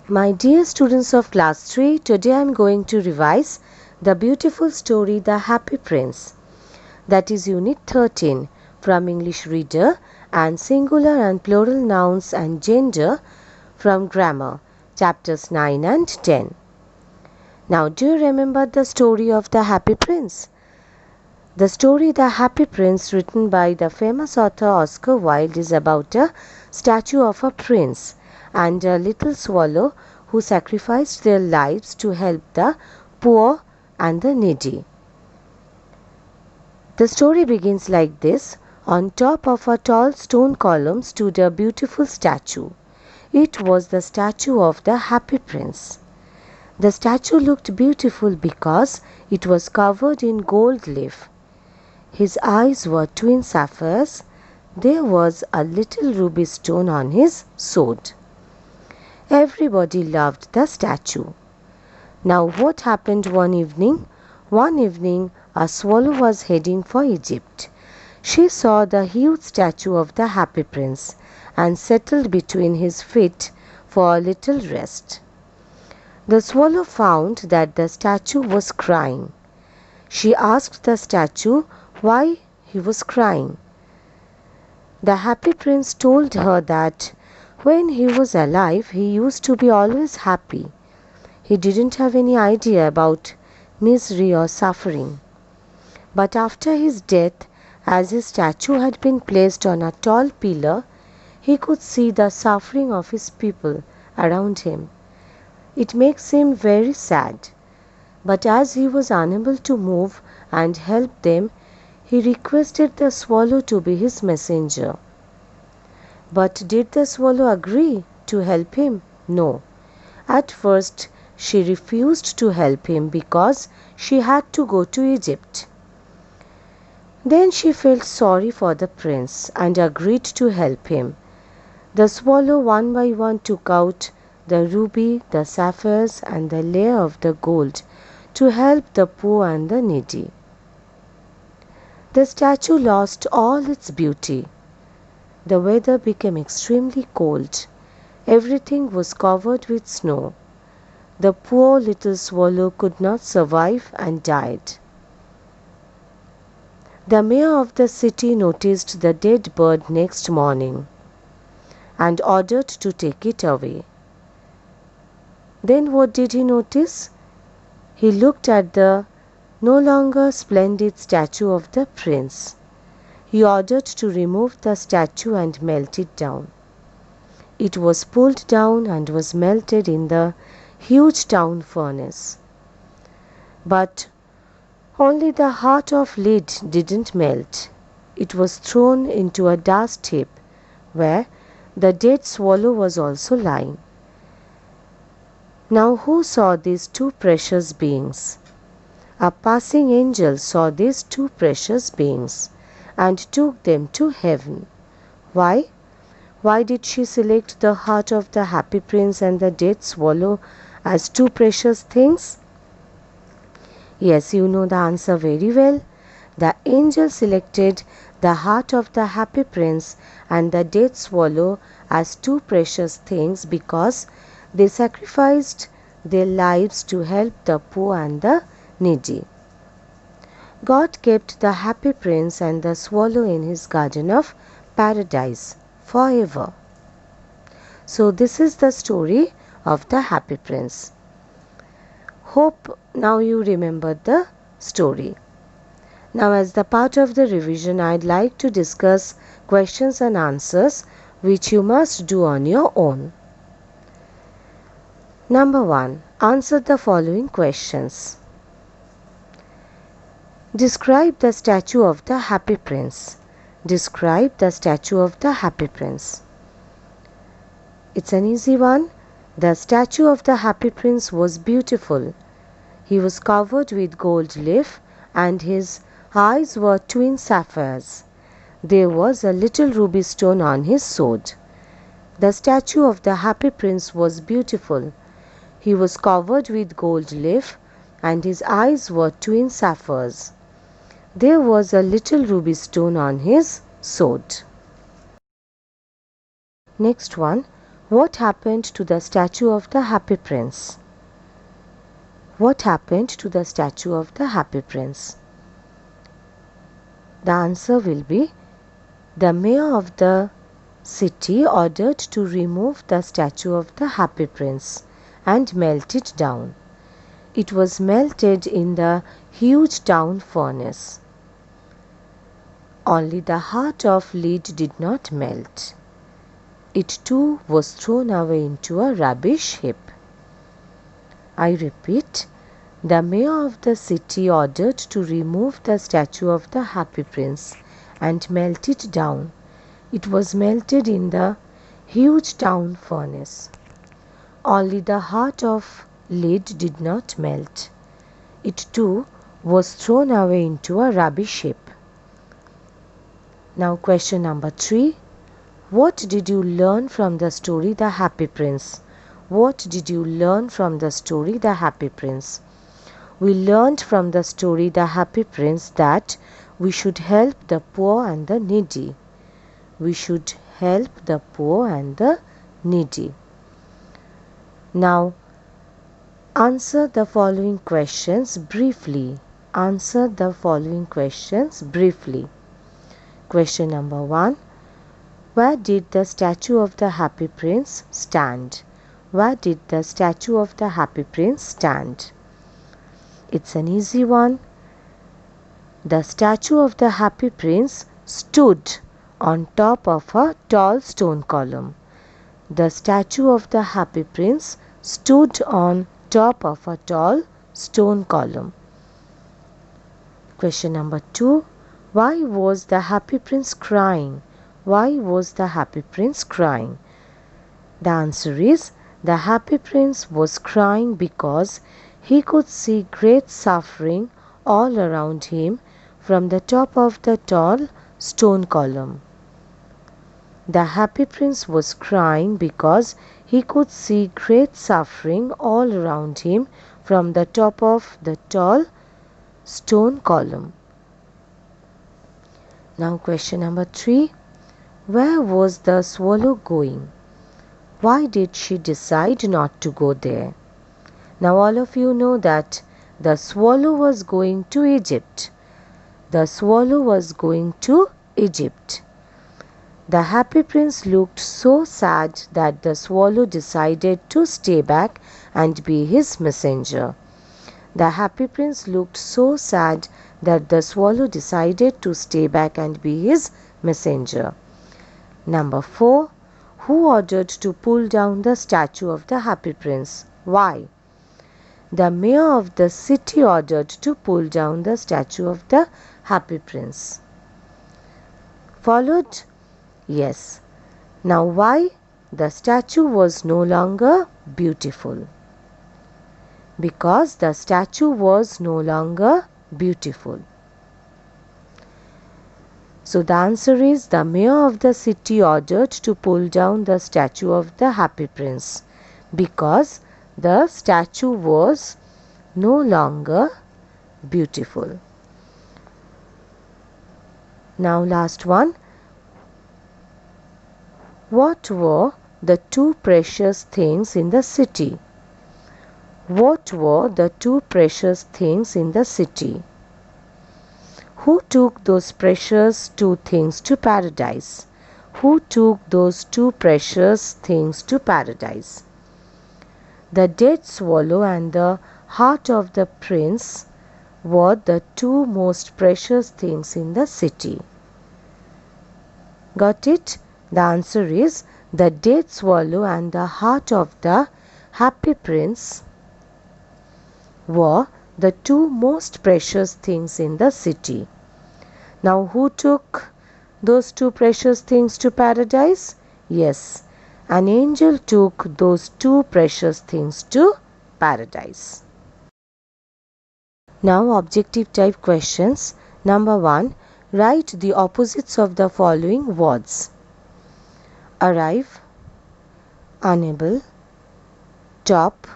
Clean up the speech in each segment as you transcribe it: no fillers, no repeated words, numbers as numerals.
My dear students of class 3, today I am going to revise the beautiful story The Happy Prince. That is unit 13 from English Reader and Singular and Plural Nouns and Gender from Grammar, chapters 9 and 10. Now, do you remember the story of The Happy Prince? The story The Happy Prince, written by the famous author Oscar Wilde, is about a statue of a prince and a little swallow who sacrificed their lives to help the poor and the needy. The story begins like this. On top of a tall stone column stood a beautiful statue. It was the statue of the Happy Prince. The statue looked beautiful because it was covered in gold leaf. His eyes were twin sapphires. There was a little ruby stone on his sword. Everybody loved the statue. Now what happened one evening? One evening, a swallow was heading for Egypt. She saw the huge statue of the Happy Prince and settled between his feet for a little rest. The swallow found that the statue was crying. She asked the statue why he was crying. The Happy Prince told her that when he was alive, he used to be always happy. He didn't have any idea about misery or suffering. But after his death, as his statue had been placed on a tall pillar, he could see the suffering of his people around him. It makes him very sad. But as he was unable to move and help them, he requested the swallow to be his messenger. But did the swallow agree to help him? No. At first, she refused to help him because she had to go to Egypt. Then she felt sorry for the prince and agreed to help him. The swallow one by one took out the ruby, the sapphires, and the layer of the gold to help the poor and the needy. The statue lost all its beauty. The weather became extremely cold. Everything was covered with snow. The poor little swallow could not survive and died. The mayor of the city noticed the dead bird next morning and ordered to take it away. Then what did he notice? He looked at the no longer splendid statue of the prince. He ordered to remove the statue and melt it down. It was pulled down and was melted in the huge town furnace. But only the heart of lead didn't melt. It was thrown into a dust heap where the dead swallow was also lying. Now who saw these two precious beings? A passing angel saw these two precious beings and took them to heaven. Why? Why did she select the heart of the Happy Prince and the dead swallow as two precious things? Yes, you know the answer very well. The angel selected the heart of the Happy Prince and the dead swallow as two precious things because they sacrificed their lives to help the poor and the needy. God kept the Happy Prince and the swallow in his garden of paradise forever. So this is the story of the Happy Prince. Hope now you remember the story. Now as the part of the revision, I'd like to discuss questions and answers which you must do on your own. Number 1. Answer the following questions. Describe the statue of the Happy Prince. Describe the statue of the Happy Prince. It's an easy one. The statue of the Happy Prince was beautiful. He was covered with gold leaf and his eyes were twin sapphires. There was a little ruby stone on his sword. The statue of the Happy Prince was beautiful. He was covered with gold leaf and his eyes were twin sapphires. There was a little ruby stone on his sword. Next one. What happened to the statue of the Happy Prince? What happened to the statue of the Happy Prince? The answer will be the mayor of the city ordered to remove the statue of the Happy Prince and melt it down. It was melted in the huge town furnace. Only the heart of lead did not melt. It too was thrown away into a rubbish heap. I repeat, the mayor of the city ordered to remove the statue of the Happy Prince and melt it down. It was melted in the huge town furnace. Only the heart of lead did not melt. It too was thrown away into a rubbish heap. Now question number 3. What did you learn from the story The Happy Prince? What did you learn from the story The Happy Prince? We learned from the story The Happy Prince that we should help the poor and the needy. We should help the poor and the needy. Now, answer the following questions briefly. Answer the following questions briefly. Question number 1. Where did the statue of the Happy Prince stand? Where did the statue of the Happy Prince stand? It's an easy one. The statue of the Happy Prince stood on top of a tall stone column. The statue of the Happy Prince stood on top of a tall stone column. Question number 2. Why was the Happy Prince crying? Why was the Happy Prince crying? The answer is the Happy Prince was crying because he could see great suffering all around him from the top of the tall stone column. The Happy Prince was crying because he could see great suffering all around him from the top of the tall stone column. Now question number 3. Where was the swallow going? Why did she decide not to go there? Now all of you know that the swallow was going to Egypt. The swallow was going to Egypt. The Happy Prince looked so sad that the swallow decided to stay back and be his messenger. The Happy Prince looked so sad that the swallow decided to stay back and be his messenger. Number 4. Who ordered to pull down the statue of the Happy Prince? Why? The mayor of the city ordered to pull down the statue of the Happy Prince. Followed? Yes. Now why? The statue was no longer beautiful. Because the statue was no longer beautiful. So the answer is the mayor of the city ordered to pull down the statue of the Happy Prince because the statue was no longer beautiful. Now last one. What were the two precious things in the city? What were the two precious things in the city? Who took those precious two things to paradise? Who took those two precious things to paradise? The dead swallow and the heart of the prince were the two most precious things in the city. Got it? The answer is the dead swallow and the heart of the Happy Prince were the two most precious things in the city. Now who took those two precious things to paradise? Yes, an angel took those two precious things to paradise. Now objective type questions. Number 1. Write the opposites of the following words. Arrive, unable, top,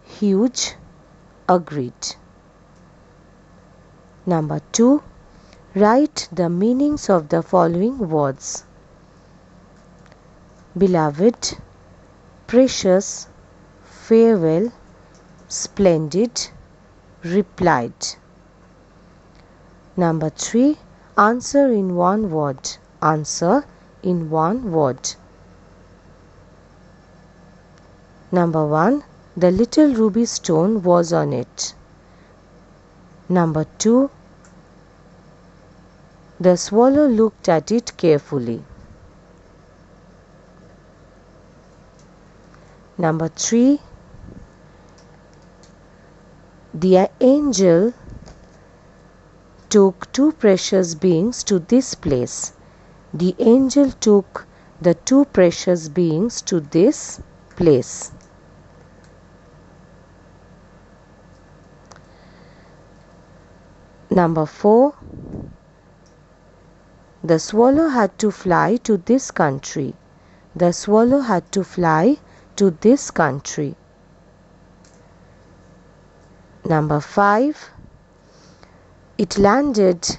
huge, agreed. Number 2. Write the meanings of the following words. beloved, precious, farewell, splendid, replied. Number 3. Answer in one word. Answer in one word. Number 1. The little ruby stone was on it. Number 2. The swallow looked at it carefully. Number 3. The angel took two precious beings to this place. The angel took the two precious beings to this place. Number 4. The swallow had to fly to this country. The swallow had to fly to this country. Number 5. It landed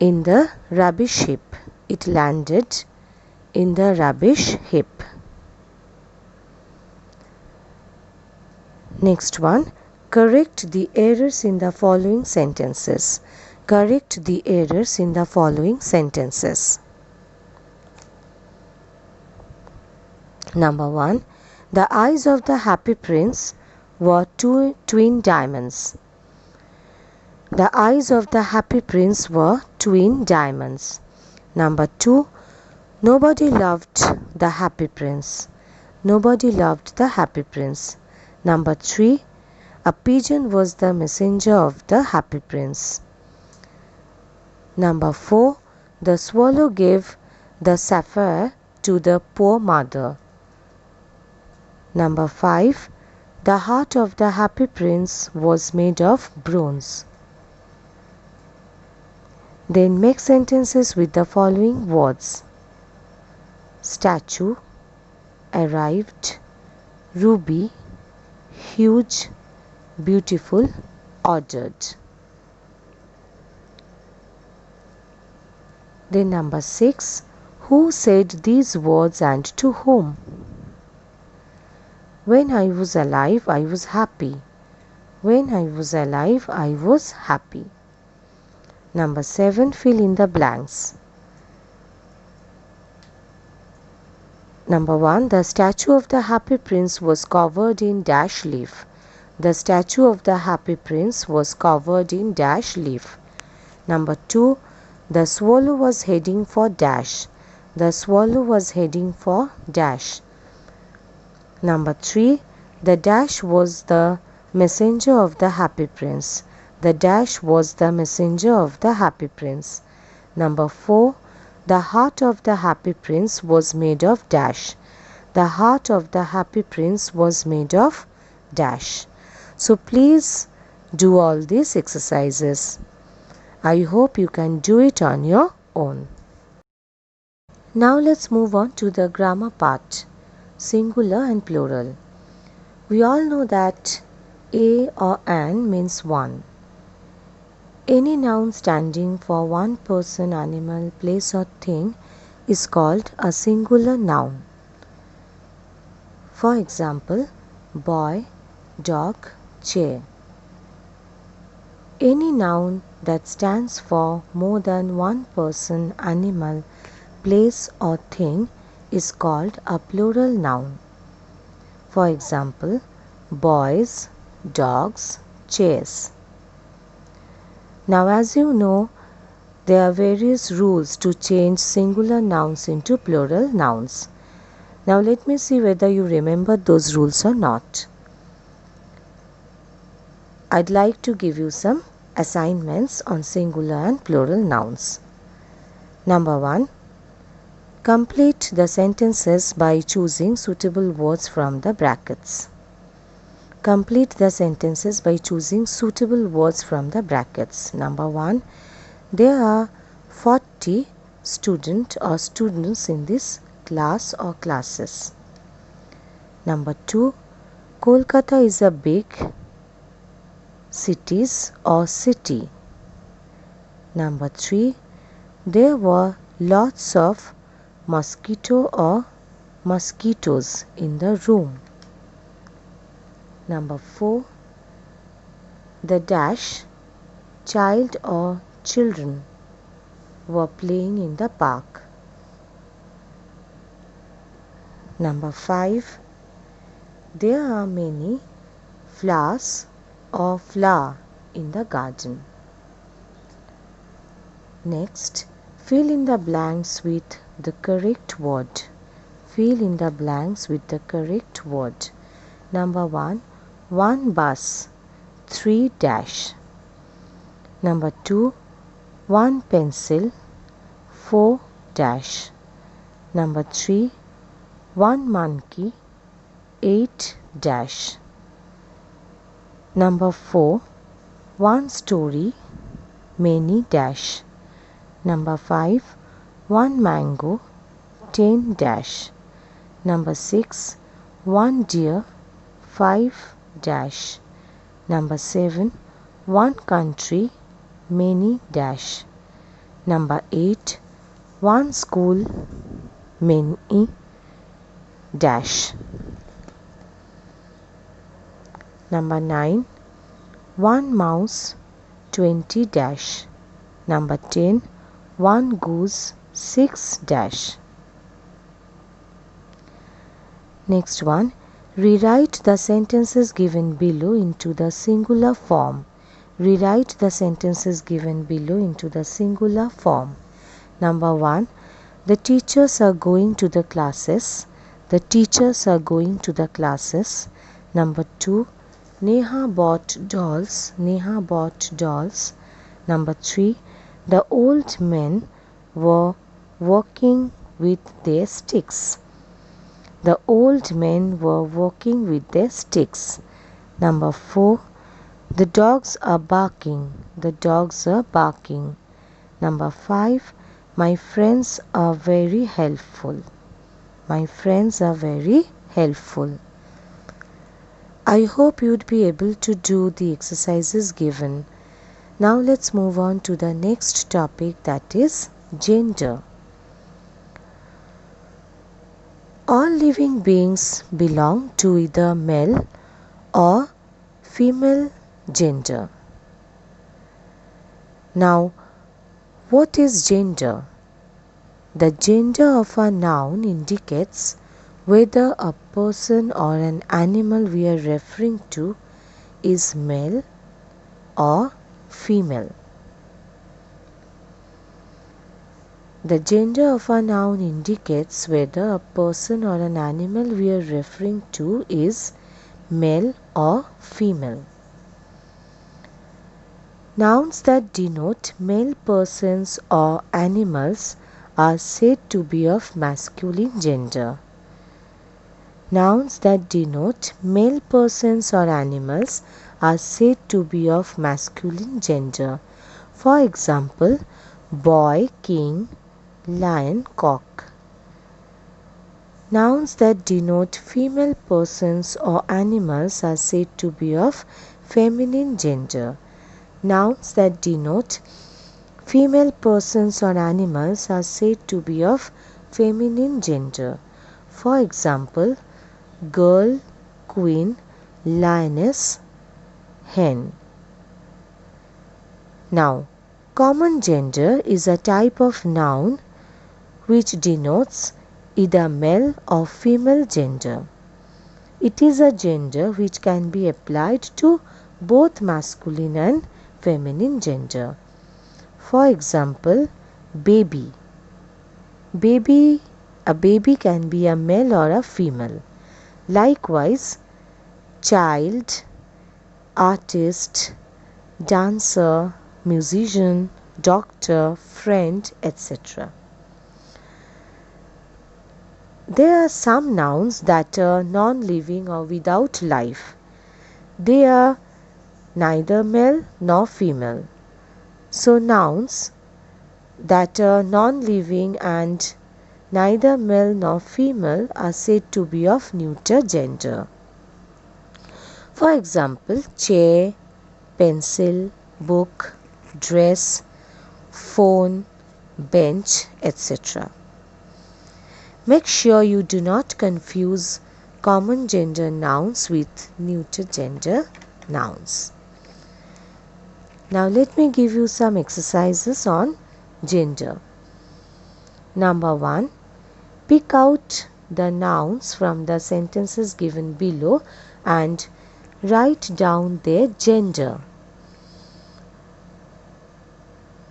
in the rubbish heap. It landed in the rubbish heap. Next one. Correct the errors in the following sentences. Correct the errors in the following sentences. Number 1. The eyes of the happy prince were two twin diamonds. The eyes of the happy prince were twin diamonds. Number 2. Nobody loved the happy prince. Nobody loved the happy prince. Number 3. A pigeon was the messenger of the happy prince. Number 4. The swallow gave the sapphire to the poor mother. Number 5. The heart of the happy prince was made of bronze. Then make sentences with the following words: statue, arrived, ruby, huge, beautiful, ordered. Then number 6. Who said these words and to whom? When I was alive, I was happy. When I was alive, I was happy. Number 7. Fill in the blanks. Number 1. The statue of the happy prince was covered in dash leaf. The statue of the happy prince was covered in dash leaf. Number 2. The swallow was heading for dash. The swallow was heading for dash. Number 3. The dash was the messenger of the happy prince. The dash was the messenger of the happy prince. Number 4. The heart of the happy prince was made of dash. The heart of the happy prince was made of dash. So please do all these exercises. I hope you can do it on your own. Now let's move on to the grammar part. Singular and plural. We all know that a or an means one. Any noun standing for one person, animal, place or thing is called a singular noun. For example, boy, dog, chair. Any noun that stands for more than one person, animal, place or thing is called a plural noun. For example, boys, dogs, chairs. Now, as you know, there are various rules to change singular nouns into plural nouns. Now, let me see whether you remember those rules or not. I'd like to give you some assignments on singular and plural nouns. Number 1. Complete the sentences by choosing suitable words from the brackets. Complete the sentences by choosing suitable words from the brackets. Number 1. There are 40 students in this class or classes. Number 2. Kolkata is a big city or city. Number 3. There were lots of mosquito or mosquitoes in the room. Number 4. The dash child or children were playing in the park. Number 5. There are many flowers or flower in the garden. Next, fill in the blanks with the correct word. Fill in the blanks with the correct word. Number 1. One bus, 3 dash. Number 2. One pencil, 4 dash. Number 3. One monkey, 8 dash. Number 4. One story, many dash. Number 5. One mango, 10 dash. Number 6. One deer, 5 dash. Number 7. One country, many dash. Number 8. One school, many dash. Number 9. One mouse, 20 dash. Number 10. One goose, 6 dash. Next one. Rewrite the sentences given below into the singular form. Rewrite the sentences given below into the singular form. Number 1. The teachers are going to the classes. The teachers are going to the classes. Number 2. Neha bought dolls. Neha bought dolls. Number 3. The old men were walking with their sticks. The old men were walking with their sticks. Number 4. The dogs are barking. The dogs are barking. Number 5. My friends are very helpful. My friends are very helpful. I hope you'd be able to do the exercises given. Now let's move on to the next topic, that is gender. All living beings belong to either male or female gender. Now, what is gender? The gender of a noun indicates whether a person or an animal we are referring to is male or female. The gender of a noun indicates whether a person or an animal we are referring to is male or female. Nouns that denote male persons or animals are said to be of masculine gender. Nouns that denote male persons or animals are said to be of masculine gender. For example, boy, king, lion, cock. Nouns that denote female persons or animals are said to be of feminine gender. Nouns that denote female persons or animals are said to be of feminine gender. For example, girl, queen, lioness, hen. Now, common gender is a type of noun which denotes either male or female gender. It is a gender which can be applied to both masculine and feminine gender. For example, baby. A baby can be a male or a female. Likewise, child, artist, dancer, musician, doctor, friend, etc. There are some nouns that are non-living or without life. They are neither male nor female. So nouns that are non-living and neither male nor female are said to be of neuter gender. For example, chair, pencil, book, dress, phone, bench, etc. Make sure you do not confuse common gender nouns with neuter gender nouns. Now let me give you some exercises on gender. Number 1. Pick out the nouns from the sentences given below and write down their gender.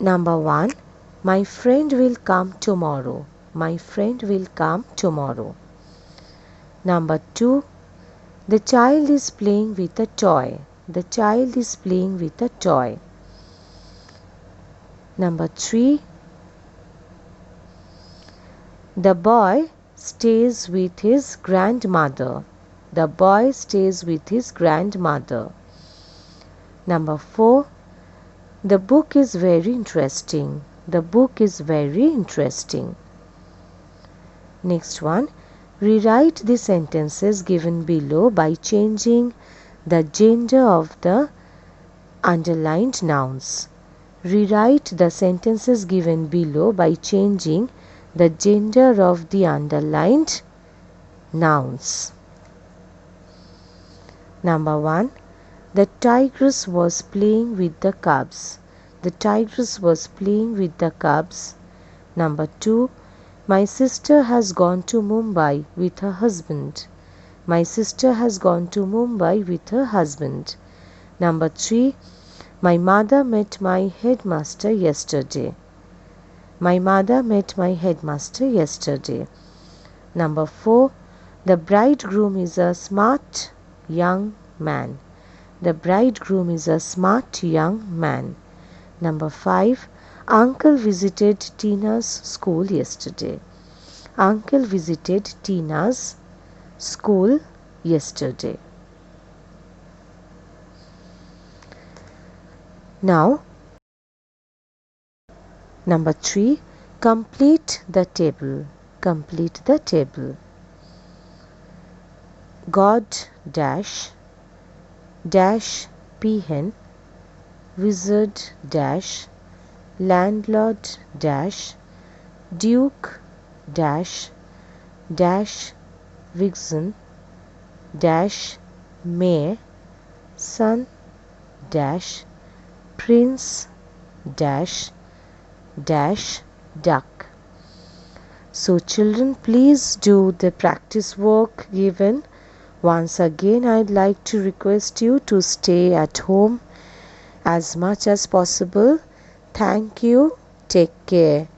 Number 1. My friend will come tomorrow. My friend will come tomorrow. Number 2. The child is playing with a toy. The child is playing with a toy. Number 3. The boy stays with his grandmother. The boy stays with his grandmother. Number 4. The book is very interesting. The book is very interesting. Next one. Rewrite the sentences given below by changing the gender of the underlined nouns. Rewrite the sentences given below by changing the gender of the underlined nouns. Number 1. The tigress was playing with the cubs. The tigress was playing with the cubs. Number 2. My sister has gone to Mumbai with her husband. My sister has gone to Mumbai with her husband. Number 3. My mother met my headmaster yesterday. My mother met my headmaster yesterday. Number 4. The bridegroom is a smart young man. The bridegroom is a smart young man. Number 5. Uncle visited Tina's school yesterday. Uncle visited Tina's school yesterday. Now, number 3. Complete the table. Complete the table. God dash dash peahen, wizard dash, landlord dash, duke dash dash vixen dash mayor, son dash prince dash dash duck. So children, please do the practice work given. Once again, I'd like to request you to stay at home as much as possible. Thank you. Take care.